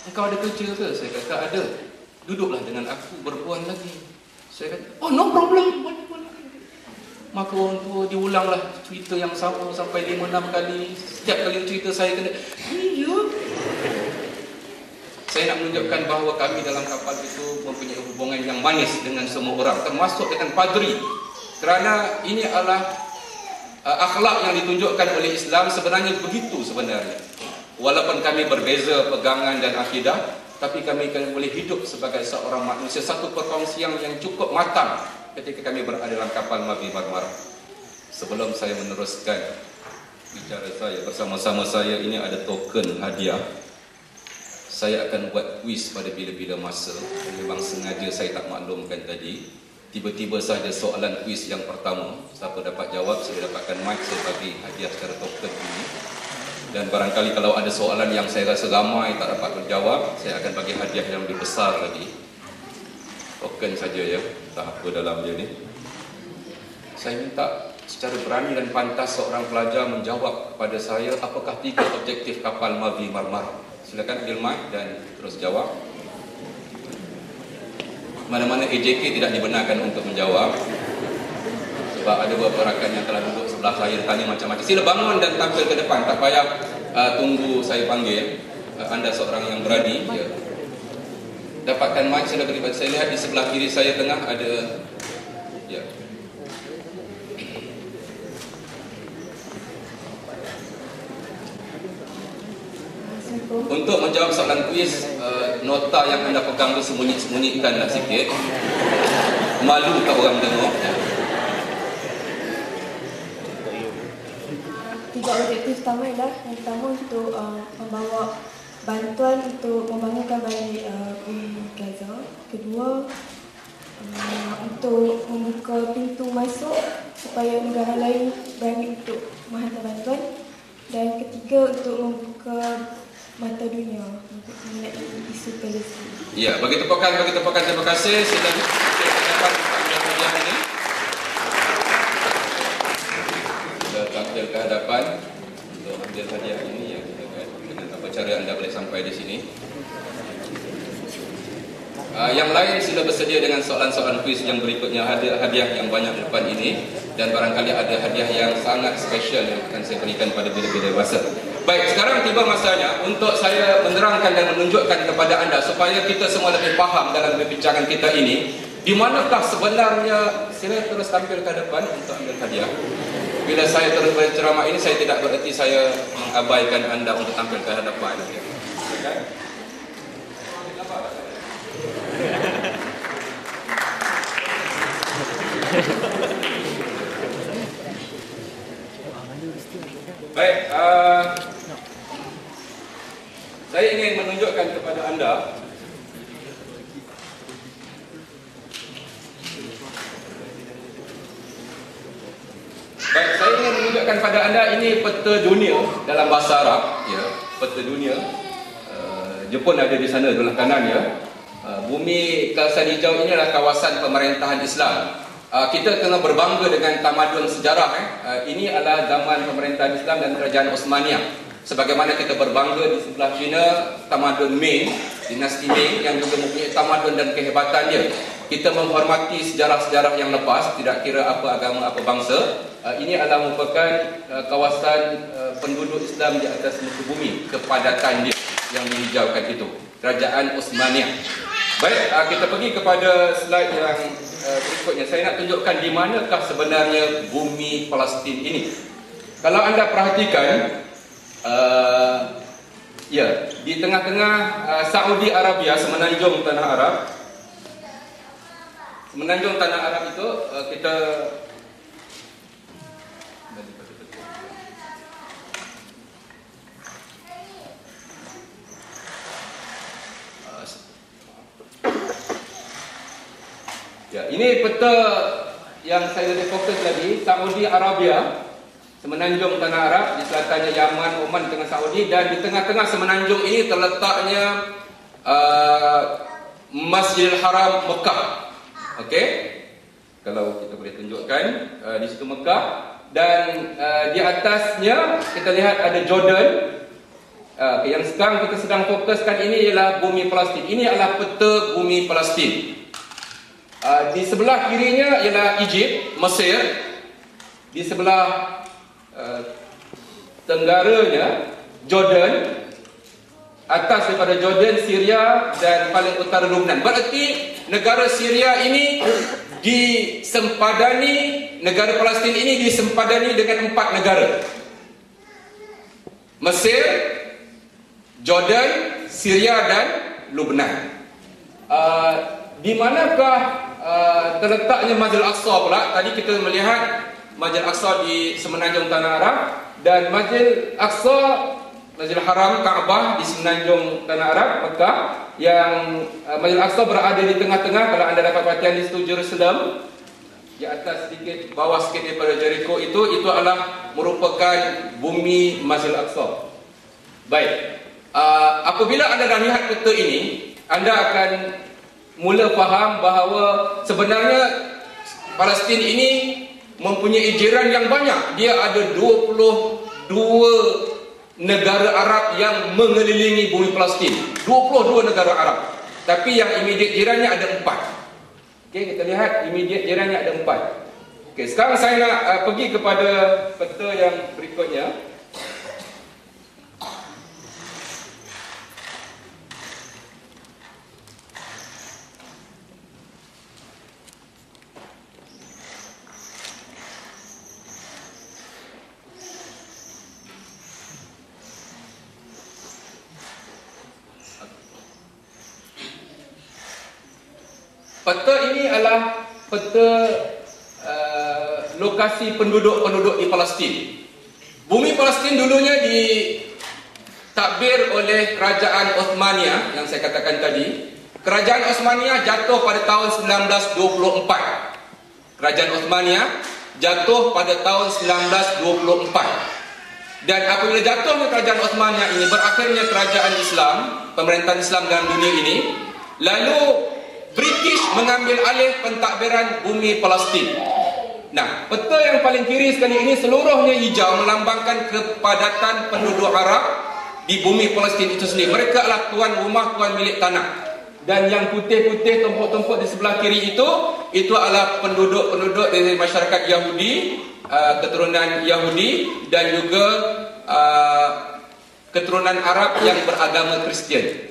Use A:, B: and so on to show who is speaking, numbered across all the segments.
A: engkau ada kerja ke? Saya kata, ada. Duduklah dengan aku berpuan lagi. Saya kata, oh no problem, boleh. Maka orang tua diulanglah cerita yang sama sampai 5-6 kali. Setiap kali cerita saya kena, iya. Saya nak menunjukkan bahawa kami dalam kapal itu mempunyai hubungan yang manis dengan semua orang, termasuk dengan padri. Kerana ini adalah akhlak yang ditunjukkan oleh Islam. Sebenarnya begitu sebenarnya. Walaupun kami berbeza pegangan dan akidah, tapi kami boleh hidup sebagai seorang manusia, satu perkongsian yang cukup matang ketika kami berada dalam kapal Mavi Marmara. Sebelum saya meneruskan bicara saya, bersama-sama saya ini ada token hadiah. Saya akan buat kuis pada bila-bila masa. Memang sengaja saya tak maklumkan tadi. Tiba-tiba saja soalan kuis yang pertama, siapa dapat jawab, saya dapatkan mic, saya bagi hadiah secara token ini. Dan barangkali kalau ada soalan yang saya rasa ramai tak dapat menjawab, saya akan bagi hadiah yang lebih besar lagi. Token saja ya, tak apa dalam dia ni. Saya minta secara berani dan pantas seorang pelajar menjawab kepada saya apakah 3 objektif kapal Mavi Marmara. Silakan ambil mic dan terus jawab. Mana-mana AJK tidak dibenarkan untuk menjawab. Sebab ada beberapa rakan yang telah duduk sebelah saya tanya macam-macam. Sila bangun dan tampil ke depan. Tak payah tunggu saya panggil. Anda seorang yang berani. Ya. Dapatkan mic, sila beri. Saya lihat di sebelah kiri saya tengah ada. Ya. Untuk menjawab soalan kuis, nota yang anda pegang tu sembunyi-sembunyikanlah sikit. Malu tak orang tengok.
B: 3 objektif utama ialah yang pertama untuk membawa bantuan untuk membangunkan balik bumi Gaza. Kedua, untuk membuka pintu masuk supaya negara lain berani untuk menghantar bantuan. Dan ketiga, untuk membuka mata dunia mengenai isu Palestin.
A: Ya, bagi tepukan. Terima kasih. Sila dapat hadiah ini. Kita tampil ke hadapan untuk ambil hadiah ini ya. Dengan apa cara anda boleh sampai di sini. Yang lain sila bersedia dengan soalan-soalan kuis yang berikutnya. Ada hadiah yang banyak di depan ini. Dan barangkali ada hadiah yang sangat spesial yang akan saya berikan pada bila-bila masa. Baik, sekarang tiba masanya untuk saya menerangkan dan menunjukkan kepada anda supaya kita semua lebih faham dalam perbincangan kita ini, di manakah sebenarnya. Sila terus tampil ke depan untuk ambil hadiah. Bila saya terus berceramah ini, saya tidak bererti saya mengabaikan anda untuk tampil ke hadapan. Okay? Baik, saya ingin menunjukkan kepada anda ini peta dunia dalam bahasa Arab ya, peta dunia. Jepun ada di sana belah kanan ya. Bumi kawasan hijau ini adalah kawasan pemerintahan Islam. Kita kena berbangga dengan tamadun sejarah. Ini adalah zaman pemerintahan Islam dan kerajaan Osmaniyah. Sebagaimana kita berbangga di sebelah China, tamadun Ming, dinasti Ming yang juga mempunyai tamadun dan kehebatan dia. Kita menghormati sejarah-sejarah yang lepas, tidak kira apa agama, apa bangsa. Ini adalah merupakan kawasan penduduk Islam di atas muka bumi, kepadatan dia yang dihijaukan itu, kerajaan Osmaniyah. Baik, kita pergi kepada slide yang berikutnya. Saya nak tunjukkan di manakah sebenarnya bumi Palestin ini. Kalau anda perhatikan, ya, di tengah-tengah Saudi Arabia, semenanjung tanah Arab. Semenanjung tanah Arab itu kita ya, ini peta yang saya lebih fokus tadi. Saudi Arabia, semenanjung tanah Arab, di selatannya Yaman, Oman, di tengah Saudi, dan di tengah-tengah semenanjung ini terletaknya Masjidil Haram Mekah. Okey, kalau kita boleh tunjukkan di situ Mekah, dan di atasnya kita lihat ada Jordan. Yang sekarang kita sedang fokuskan ini ialah bumi Palestin. Ini adalah peta bumi Palestin. Di sebelah kirinya ialah Egypt, Mesir. Di sebelah tenggaranya Jordan. Atas daripada Jordan, Syria dan paling utara Lebanon. Berarti negara Syria ini negara Palestin ini disempadani dengan 4 negara. Mesir, Jordan, Syria dan Lebanon. Di manakah terletaknya Masjid Al-Aqsa pula? Tadi kita melihat Masjid Al-Aqsa di semenanjung Tanah Arab, dan Masjid Al-Aqsa, Masjidil Haram, Kaabah di semenanjung Tanah Arab, Mekah. Yang Masjid Al-Aqsa berada di tengah-tengah. Kalau anda dapat perhatian di situ Jerusalem, di atas sedikit, bawah sikit daripada Jericho itu adalah merupakan bumi Masjid Al-Aqsa. Baik, apabila anda dah lihat peta ini, anda akan mula faham bahawa sebenarnya Palestin ini mempunyai jiran yang banyak. Dia ada 22 negara Arab yang mengelilingi bumi Palestin. 22 negara Arab. Tapi yang immediate jirannya ada 4. Okey, kita lihat immediate jirannya ada 4. Okey, sekarang saya nak pergi kepada peta yang berikutnya. Peta ini adalah peta lokasi penduduk-penduduk di Palestin. Bumi Palestin dulunya ditadbir oleh Kerajaan Osmania yang saya katakan tadi. Kerajaan Osmania jatuh pada tahun 1924. Kerajaan Osmania jatuh pada tahun 1924. Dan apabila jatuhnya Kerajaan Osmania ini, berakhirnya kerajaan Islam, pemerintahan Islam dalam dunia ini, lalu British mengambil alih pentadbiran bumi Palestin. Nah, peta yang paling kiri sekali ini seluruhnya hijau, melambangkan kepadatan penduduk Arab di bumi Palestin itu sendiri. Mereka adalah tuan rumah, tuan milik tanah. Dan yang putih-putih tumpuk-tumpuk di sebelah kiri itu adalah penduduk-penduduk dari masyarakat Yahudi, keturunan Yahudi, dan juga keturunan Arab yang beragama Kristian.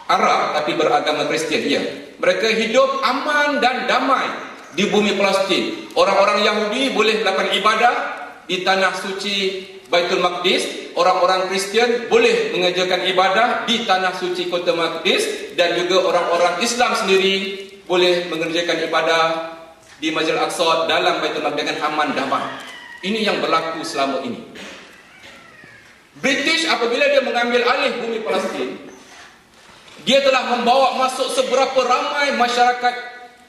A: Arab tapi beragama Kristian, ya. Mereka hidup aman dan damai di bumi Palestin. Orang-orang Yahudi boleh melakukan ibadah di tanah suci Baitul Maqdis. Orang-orang Kristian boleh mengerjakan ibadah di tanah suci Kota Maqdis. Dan juga orang-orang Islam sendiri boleh mengerjakan ibadah di Masjid Al-Aqsa dalam Baitul Maqdis dengan aman damai. Ini yang berlaku selama ini. British apabila dia mengambil alih bumi Palestin, dia telah membawa masuk seberapa ramai masyarakat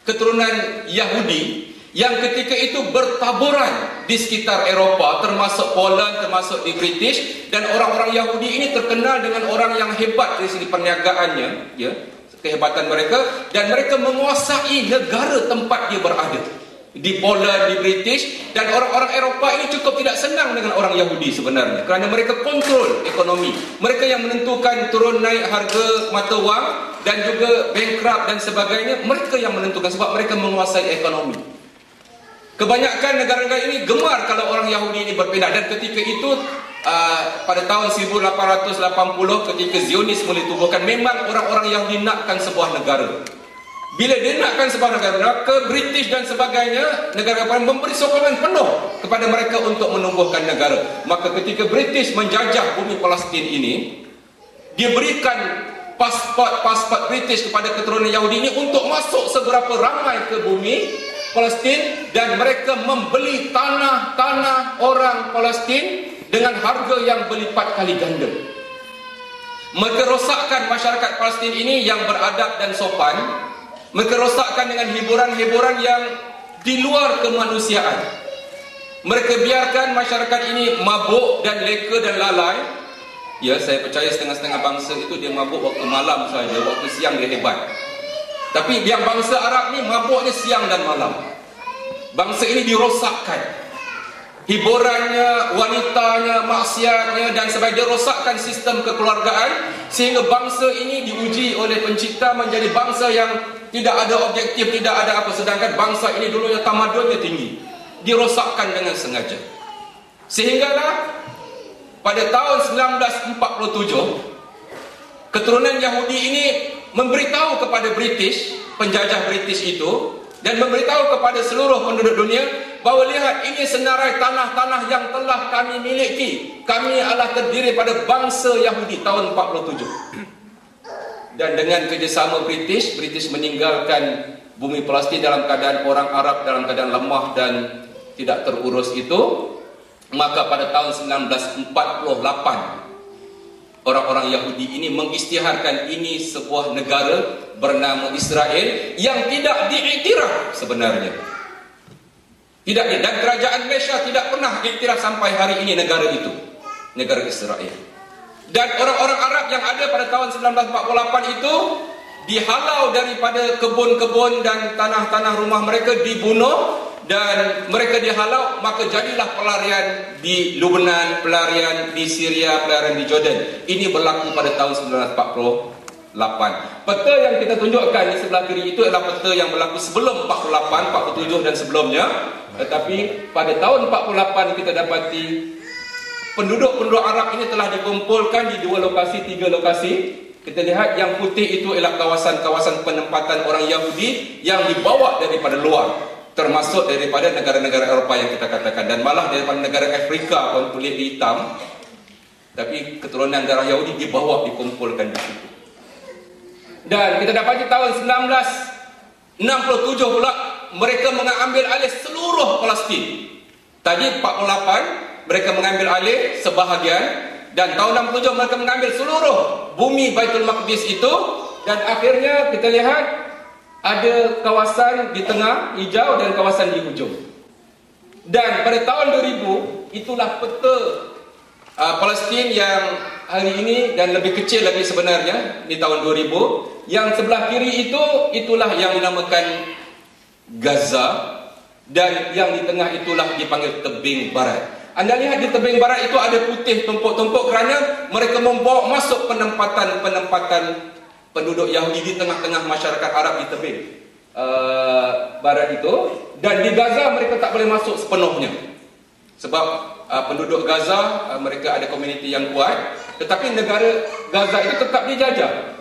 A: keturunan Yahudi yang ketika itu bertaburan di sekitar Eropah, termasuk Poland, termasuk di British. Dan orang-orang Yahudi ini terkenal dengan orang yang hebat dari segi perniagaannya, ya, kehebatan mereka. Dan mereka menguasai negara tempat dia berada, di Poland, di British. Dan orang-orang Eropah ini cukup tidak senang dengan orang Yahudi sebenarnya, kerana mereka kontrol ekonomi. Mereka yang menentukan turun naik harga mata wang dan juga bankrupt dan sebagainya. Mereka yang menentukan sebab mereka menguasai ekonomi. Kebanyakan negara-negara ini gemar kalau orang Yahudi ini berpindah. Dan ketika itu pada tahun 1880 ketika Zionis mulai tubuhkan, memang orang-orang Yahudi nakkan sebuah negara. Bila dia nakkan sebuah negara, ke British dan sebagainya, negara-negara memberi sokongan penuh kepada mereka untuk menumbuhkan negara. Maka ketika British menjajah bumi Palestin ini, dia berikan pasport British kepada keturunan Yahudi ini untuk masuk seberapa ramai ke bumi Palestin. Dan mereka membeli tanah-tanah orang Palestin dengan harga yang berlipat kali ganda. Mereka rosakkan masyarakat Palestin ini yang beradab dan sopan. Mereka rosakkan dengan hiburan-hiburan yang di luar kemanusiaan. Mereka biarkan masyarakat ini mabuk dan leka dan lalai. Ya, saya percaya setengah-setengah bangsa itu dia mabuk waktu malam saja, waktu siang dia hebat. Tapi yang bangsa Arab ni mabuknya siang dan malam. Bangsa ini dirosakkan. hiburannya, wanitanya, maksiatnya dan sebagainya. Dia rosakkan sistem kekeluargaan sehingga bangsa ini diuji oleh pencipta menjadi bangsa yang tidak ada objektif, tidak ada apa. Sedangkan bangsa ini dulunya tamadunnya tinggi, dirosakkan dengan sengaja. Sehinggalah pada tahun 1947 keturunan Yahudi ini memberitahu kepada British, penjajah British itu, dan memberitahu kepada seluruh penduduk dunia bahawa lihat, ini senarai tanah-tanah yang telah kami miliki. Kami adalah terdiri pada bangsa Yahudi tahun 47. Dan dengan kerjasama British meninggalkan bumi Palestin dalam keadaan orang Arab dalam keadaan lemah dan tidak terurus itu. Maka pada tahun 1948 orang-orang Yahudi ini mengisytiharkan ini sebuah negara bernama Israel yang tidak diiktiraf sebenarnya. Tidak, dan kerajaan Malaysia tidak pernah iktiraf sampai hari ini negara itu, negara Israel. Dan orang-orang Arab yang ada pada tahun 1948 itu dihalau daripada kebun-kebun dan tanah-tanah rumah mereka, dibunuh dan mereka dihalau. Maka jadilah pelarian di Lebanon, pelarian di Syria, pelarian di Jordan. Ini berlaku pada tahun 1948. Peta yang kita tunjukkan di sebelah kiri itu adalah peta yang berlaku sebelum 48, 47 dan sebelumnya. Tetapi pada tahun 48 kita dapati penduduk-penduduk Arab ini telah dikumpulkan di 2 lokasi, 3 lokasi. Kita lihat yang putih itu adalah kawasan-kawasan penempatan orang Yahudi yang dibawa daripada luar, termasuk daripada negara-negara Eropah yang kita katakan, dan malah daripada negara Afrika pun kulit hitam, tapi keturunan darah Yahudi dibawa, dikumpulkan di situ. Dan kita dapati tahun 1967 pula mereka mengambil alih seluruh Palestin. Tadi 48 mereka mengambil alih sebahagian, dan tahun 67 mereka mengambil seluruh bumi Baitul Maqdis itu. Dan akhirnya kita lihat ada kawasan di tengah hijau dan kawasan di hujung. Dan pada tahun 2000 itulah peta Palestin yang hari ini, dan lebih kecil lagi sebenarnya di tahun 2000. Yang sebelah kiri itu itulah yang dinamakan Gaza, dan yang di tengah itulah dipanggil tebing barat. Anda lihat di tebing barat itu ada putih tumpuk-tumpuk kerana mereka membawa masuk penempatan penduduk Yahudi di tengah-tengah masyarakat Arab di tebing barat itu. Dan di Gaza mereka tak boleh masuk sepenuhnya sebab penduduk Gaza mereka ada komuniti yang kuat, tetapi negara Gaza itu tetap dijajah.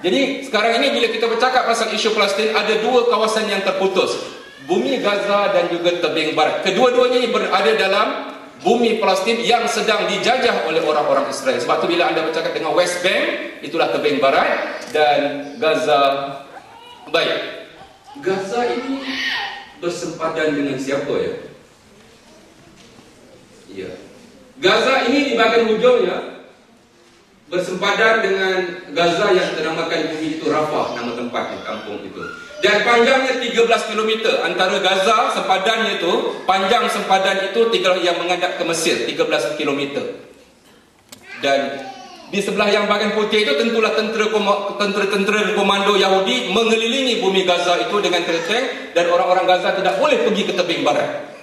A: Jadi sekarang ini bila kita bercakap pasal isu Palestin, ada 2 kawasan yang terputus, bumi Gaza dan juga tebing barat. Kedua-duanya ini berada dalam bumi Palestin yang sedang dijajah oleh orang-orang Israel. Sebab tu bila anda bercakap dengan West Bank, itulah tebing barat, dan Gaza. Baik, Gaza ini bersempadan dengan siapa ya? Ya, Gaza ini di bahagian hujungnya bersempadan dengan Gaza yang dinamakan bumi itu Rafah, nama tempat di kampung itu. Dan panjangnya 13 km antara Gaza, sempadannya itu, panjang sempadan itu yang menghadap ke Mesir, 13 km. Dan di sebelah yang bahagian putih itu tentulah tentera komando Yahudi mengelilingi bumi Gaza itu dengan tank, dan orang-orang Gaza tidak boleh pergi ke tebing barat.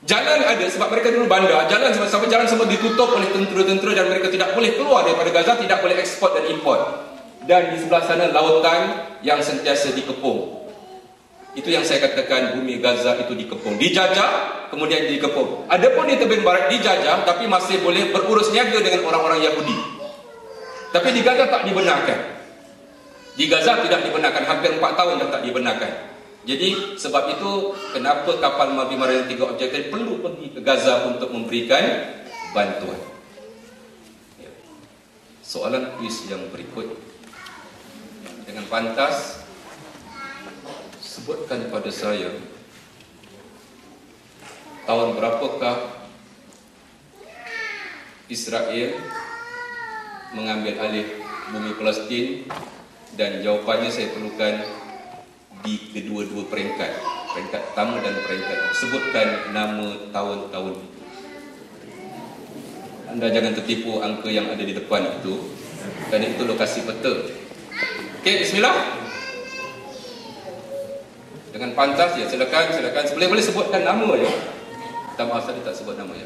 A: Jalan ada sebab mereka dulu bandar, jalan semua ditutup oleh tentera-tentera, dan mereka tidak boleh keluar daripada Gaza, tidak boleh ekspor dan import. Dan di sebelah sana lautan yang sentiasa dikepung. Itu yang saya katakan, bumi Gaza itu dikepung, dijajah kemudian dikepung. Adapun di tebing barat dijajah tapi masih boleh berurus niaga dengan orang-orang Yahudi. Tapi di Gaza tak dibenarkan. Di Gaza tidak dibenarkan, hampir 4 tahun dah tak dibenarkan. Jadi sebab itu kenapa kapal Marinir 3 Objektif perlu pergi ke Gaza untuk memberikan bantuan. Soalan kuis yang berikut, dengan pantas sebutkan pada saya tahun berapakah Israel mengambil alih bumi Palestin, dan jawapannya saya perlukan di kedua-dua peringkat pertama dan peringkat. Sebutkan nama tahun-tahun itu. Anda jangan tertipu angka yang ada di depan itu, kerana itu lokasi peta. Okey, bismillah. Dengan pantas ya, silakan. Boleh sebutkan nama ya. Minta maaf tadi tak sebut nama ya.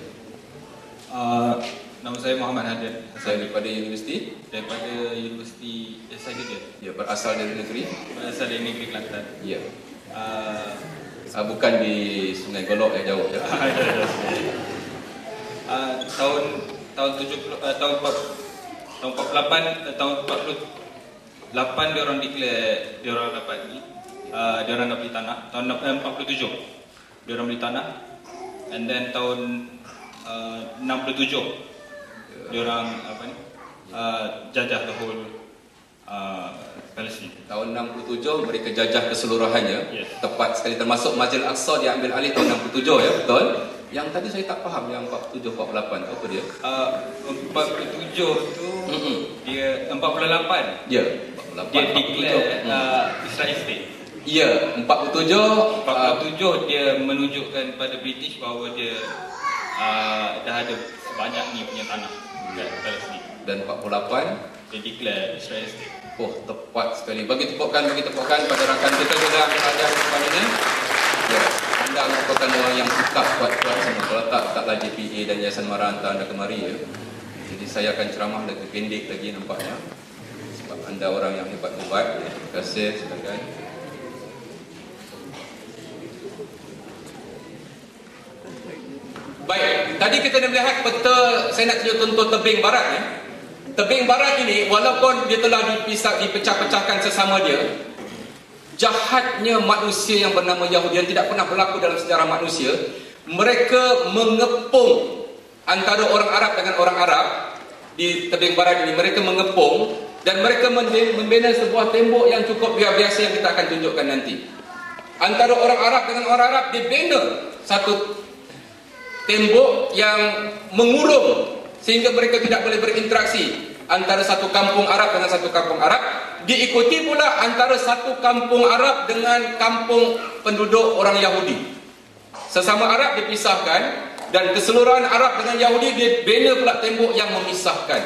C: Nama saya Muhammad Hadir.
A: Saya daripada universiti.
C: Daripada Universiti Saidiyah.
A: Ya, berasal dari negeri.
C: Berasal dari negeri Kelantan.
A: Ya. Bukan di Sungai Golok yang jauh ya.
C: Tahun 48 dia orang declare dia orang dapat ni. Dia orang nak beli tanah tahun 47. Dia orang beli tanah. And then tahun 67 dia orang jajah the whole Palestin.
A: Tahun 67 mereka jajah keseluruhannya.
C: Yes.
A: Tepat sekali, termasuk Masjid Al-Aqsa diambil alih tahun 67 ya, betul? Yang tadi saya tak faham yang 47 48 apa dia?
C: 47 tu dia 48.
A: Ya, 48.
C: Dia declare Israel State.
A: Ya, 47
C: dia menunjukkan pada British bahawa dia dah ada sebanyak ni punya tanah kat Palestin.
A: dan 48.
C: Dia declare Israel State.
A: Oh, tepat sekali. Bagi tepukan pada rakan kita juga yang ada di depan ini. Ya, anda merupakan orang yang suka kuat-kuat semua. Kalau taklah JPA dan Yayasan Mara hantar anda kemari ya. Jadi saya akan ceramah lebih pendek lagi nampaknya. Sebab anda orang yang hebat-hebat. Ya. Terima kasih silakan. Baik, tadi kita dah melihat peta, saya nak tunjuk contoh tebing barat ya. Tebing barat ini walaupun dia telah dipecah-pecahkan sesama dia, jahatnya manusia yang bernama Yahudi yang tidak pernah berlaku dalam sejarah manusia. Mereka mengepung antara orang Arab dengan orang Arab di tebing barat ini. Mereka mengepung dan mereka membina sebuah tembok yang cukup biasa yang kita akan tunjukkan nanti. Antara orang Arab dengan orang Arab dibina satu tembok yang mengurung sehingga mereka tidak boleh berinteraksi antara satu kampung Arab dengan satu kampung Arab. Diikuti pula antara satu kampung Arab dengan kampung penduduk orang Yahudi. Sesama Arab dipisahkan dan keseluruhan Arab dengan Yahudi dibina pula tembok yang memisahkan.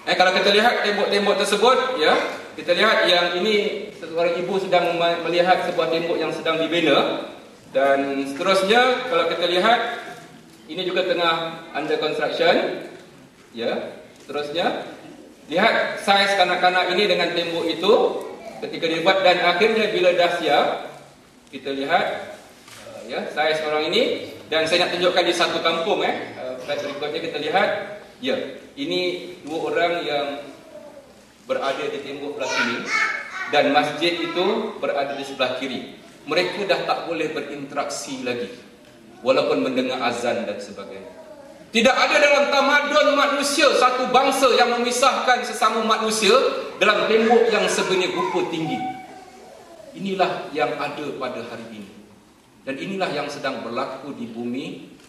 A: Kalau kita lihat tembok-tembok tersebut ya, kita lihat yang ini seorang ibu sedang melihat sebuah tembok yang sedang dibina dan seterusnya kalau kita lihat ini juga tengah under construction. Ya, seterusnya lihat saiz kanak-kanak ini dengan tembok itu ketika dibuat dan akhirnya bila dah siap kita lihat ya saiz orang ini dan saya nak tunjukkan di satu kampung slide berikutnya kita lihat ya ini dua orang yang berada di tembok belah sini dan masjid itu berada di sebelah kiri. Mereka dah tak boleh berinteraksi lagi walaupun mendengar azan dan sebagainya. Tidak ada dalam tamadun manusia satu bangsa yang memisahkan sesama manusia dalam tembok yang sebenarnya rupa tinggi. Inilah yang ada pada hari ini. Dan inilah yang sedang berlaku di bumi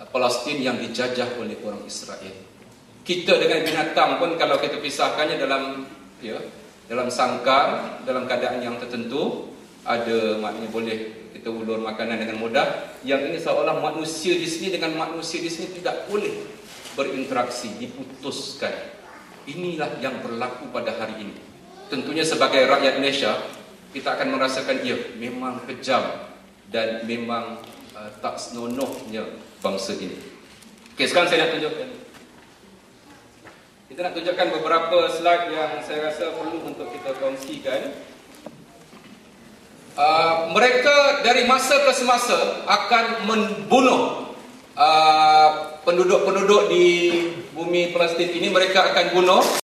A: Palestin yang dijajah oleh orang Israel. Kita dengan binatang pun kalau kita pisahkannya dalam sangkar, dalam keadaan yang tertentu, ada maknanya boleh kita ulur makanan dengan mudah. Yang ini seolah manusia di sini dengan manusia di sini tidak boleh berinteraksi, diputuskan. Inilah yang berlaku pada hari ini. Tentunya sebagai rakyat Malaysia, kita akan merasakan memang kejam dan memang tak senonohnya bangsa ini. Okey, sekarang saya nak tunjukkan. Kita nak tunjukkan beberapa slide yang saya rasa perlu untuk kita kongsikan. Mereka dari masa ke semasa akan membunuh penduduk-penduduk di bumi Palestin ini. Mereka akan bunuh